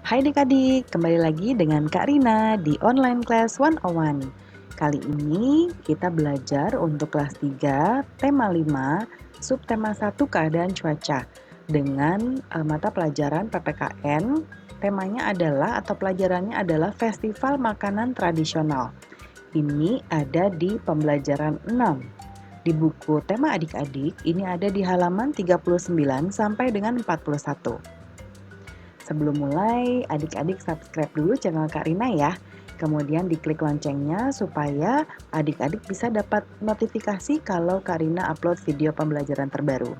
Hai adik-adik, kembali lagi dengan Kak Rina di Online Class 101. Kali ini kita belajar untuk kelas 3, tema 5, subtema 1 keadaan cuaca dengan mata pelajaran PPKN. Temanya adalah atau pelajarannya adalah Festival Makanan Tradisional. Ini ada di pembelajaran 6. Di buku tema adik-adik ini ada di halaman 39 sampai dengan 41. Sebelum mulai, adik-adik subscribe dulu channel Kak Rina ya. Kemudian diklik loncengnya supaya adik-adik bisa dapat notifikasi kalau Kak Rina upload video pembelajaran terbaru.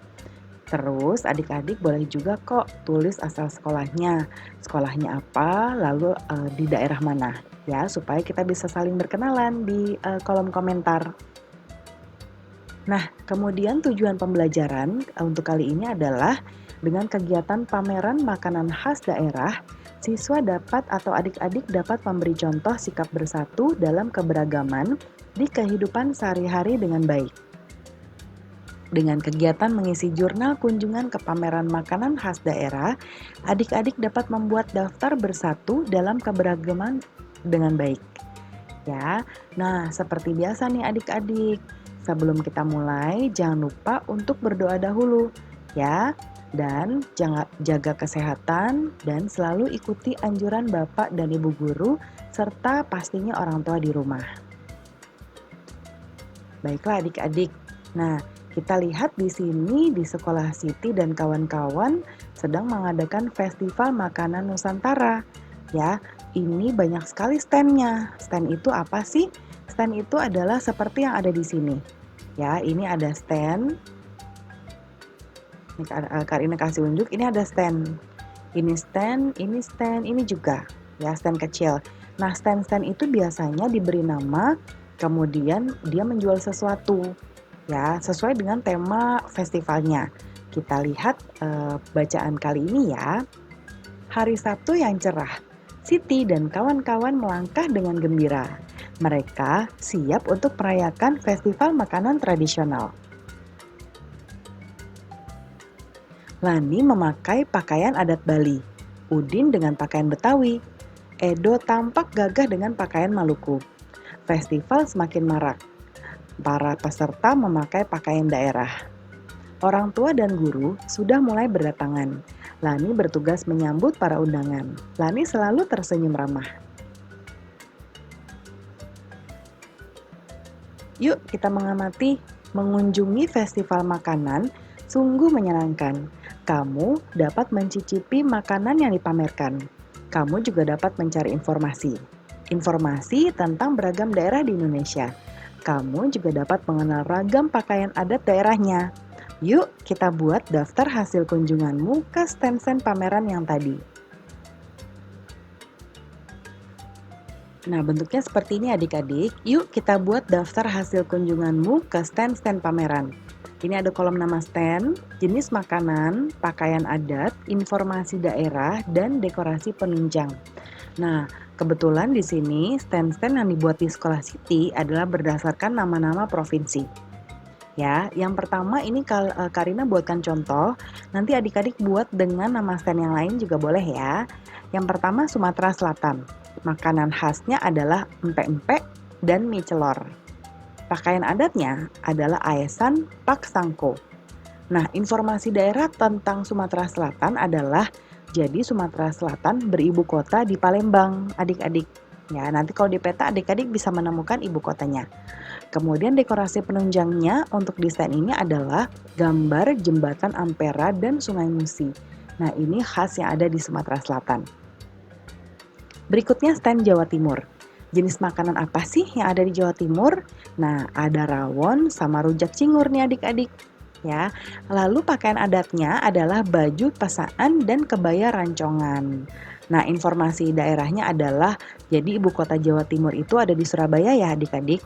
Terus adik-adik boleh juga kok tulis asal sekolahnya. Sekolahnya apa, lalu di daerah mana ya, supaya kita bisa saling berkenalan di kolom komentar. Nah, kemudian tujuan pembelajaran untuk kali ini adalah dengan kegiatan pameran makanan khas daerah, siswa dapat atau adik-adik dapat memberi contoh sikap bersatu dalam keberagaman di kehidupan sehari-hari dengan baik. Dengan kegiatan mengisi jurnal kunjungan ke pameran makanan khas daerah, adik-adik dapat membuat daftar bersatu dalam keberagaman dengan baik. Ya, nah seperti biasa nih adik-adik, sebelum kita mulai jangan lupa untuk berdoa dahulu ya. Dan jangan jaga kesehatan dan selalu ikuti anjuran Bapak dan Ibu guru serta pastinya orang tua di rumah. Baiklah adik-adik. Nah, kita lihat di sini di Sekolah Siti dan kawan-kawan sedang mengadakan Festival Makanan Nusantara. Ya, ini banyak sekali stand-nya. Stand itu apa sih? Stand itu adalah seperti yang ada di sini. Ya, ini ada stand. Ini Kak Rina kasih unjuk, ini ada stand. Ini stand, ini juga. Ya, stand kecil. Nah, stand-stand itu biasanya diberi nama, kemudian dia menjual sesuatu. Ya, sesuai dengan tema festivalnya. Kita lihat bacaan kali ini ya. Hari Sabtu yang cerah, Siti dan kawan-kawan melangkah dengan gembira. Mereka siap untuk merayakan festival makanan tradisional. Lani memakai pakaian adat Bali, Udin dengan pakaian Betawi, Edo tampak gagah dengan pakaian Maluku. Festival semakin marak. Para peserta memakai pakaian daerah. Orang tua dan guru sudah mulai berdatangan. Lani bertugas menyambut para undangan. Lani selalu tersenyum ramah. Yuk kita mengunjungi festival makanan, sungguh menyenangkan. Kamu dapat mencicipi makanan yang dipamerkan. Kamu juga dapat mencari informasi. Informasi tentang beragam daerah di Indonesia. Kamu juga dapat mengenal ragam pakaian adat daerahnya. Yuk kita buat daftar hasil kunjunganmu ke stand-stand pameran yang tadi. Nah, bentuknya seperti ini adik-adik. Yuk kita buat daftar hasil kunjunganmu ke stand-stand pameran. Ini ada kolom nama stand, jenis makanan, pakaian adat, informasi daerah, dan dekorasi penunjang. Nah, kebetulan di sini stand-stand yang dibuat di Sekolah Siti adalah berdasarkan nama-nama provinsi. Ya, yang pertama ini Karina buatkan contoh, nanti adik-adik buat dengan nama stand yang lain juga boleh ya. Yang pertama Sumatera Selatan. Makanan khasnya adalah empek-empek dan mie celor. Pakaian adatnya adalah aesan pak sangko. Nah, informasi daerah tentang Sumatera Selatan adalah jadi Sumatera Selatan beribu kota di Palembang, adik-adik. Ya, nanti kalau di peta adik-adik bisa menemukan ibu kotanya. Kemudian dekorasi penunjangnya untuk desain ini adalah gambar jembatan Ampera dan Sungai Musi. Nah, ini khas yang ada di Sumatera Selatan. Berikutnya stand Jawa Timur. Jenis makanan apa sih yang ada di Jawa Timur? Nah, ada rawon sama rujak cingur nih adik-adik. Ya, lalu pakaian adatnya adalah baju pasaan dan kebaya rancongan. Nah, informasi daerahnya adalah jadi ibu kota Jawa Timur itu ada di Surabaya ya adik-adik.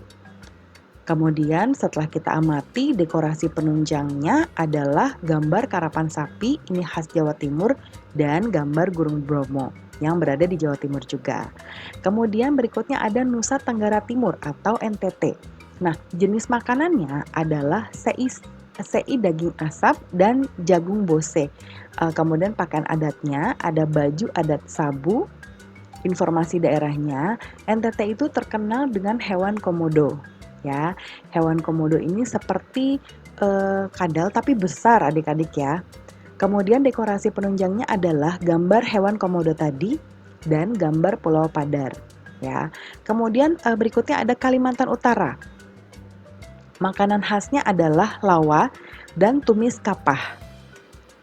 Kemudian setelah kita amati dekorasi penunjangnya adalah gambar karapan sapi, ini khas Jawa Timur, dan gambar Gunung Bromo yang berada di Jawa Timur juga. Kemudian berikutnya ada Nusa Tenggara Timur atau NTT. Nah, jenis makanannya adalah seis SEI daging asap, dan jagung bose. Kemudian pakaian adatnya, ada baju adat Sabu, informasi daerahnya, NTT itu terkenal dengan hewan komodo. Ya, hewan komodo ini seperti kadal tapi besar adik-adik ya. Kemudian dekorasi penunjangnya adalah gambar hewan komodo tadi dan gambar Pulau Padar. Ya, kemudian berikutnya ada Kalimantan Utara. Makanan khasnya adalah lawa dan tumis kapah.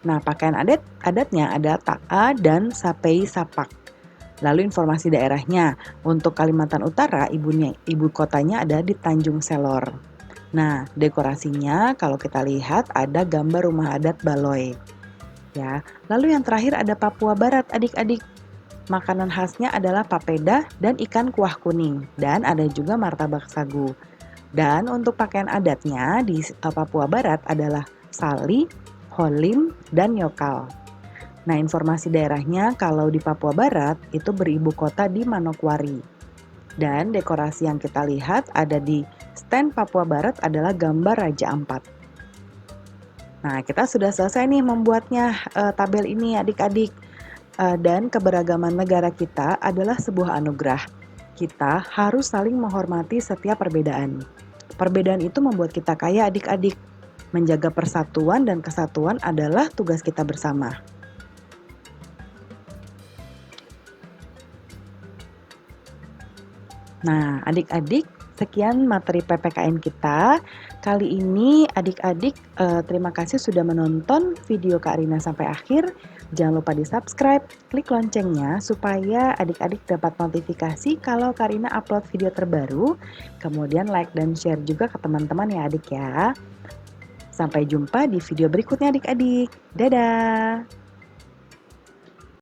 Nah, pakaian adatnya ada ta'a dan sapei sapak. Lalu informasi daerahnya, untuk Kalimantan Utara ibu kotanya ada di Tanjung Selor. Nah, dekorasinya kalau kita lihat ada gambar rumah adat Baloi. Ya, lalu yang terakhir ada Papua Barat adik-adik. Makanan khasnya adalah papeda dan ikan kuah kuning, dan ada juga martabak sagu. Dan untuk pakaian adatnya di Papua Barat adalah sali, holim, dan yokal. Nah, informasi daerahnya kalau di Papua Barat itu beribu kota di Manokwari. Dan dekorasi yang kita lihat ada di stand Papua Barat adalah gambar Raja Ampat. Nah, kita sudah selesai nih membuatnya tabel ini adik-adik. Dan keberagaman negara kita adalah sebuah anugerah. Kita harus saling menghormati setiap perbedaan. Perbedaan itu membuat kita kaya adik-adik. Menjaga persatuan dan kesatuan adalah tugas kita bersama. Nah, adik-adik, sekian materi PPKN kita. Kali ini adik-adik terima kasih sudah menonton video Kak Rina sampai akhir. Jangan lupa di-subscribe, klik loncengnya supaya adik-adik dapat notifikasi kalau Kak Rina upload video terbaru. Kemudian like dan share juga ke teman-teman ya adik ya. Sampai jumpa di video berikutnya adik-adik. Dadah!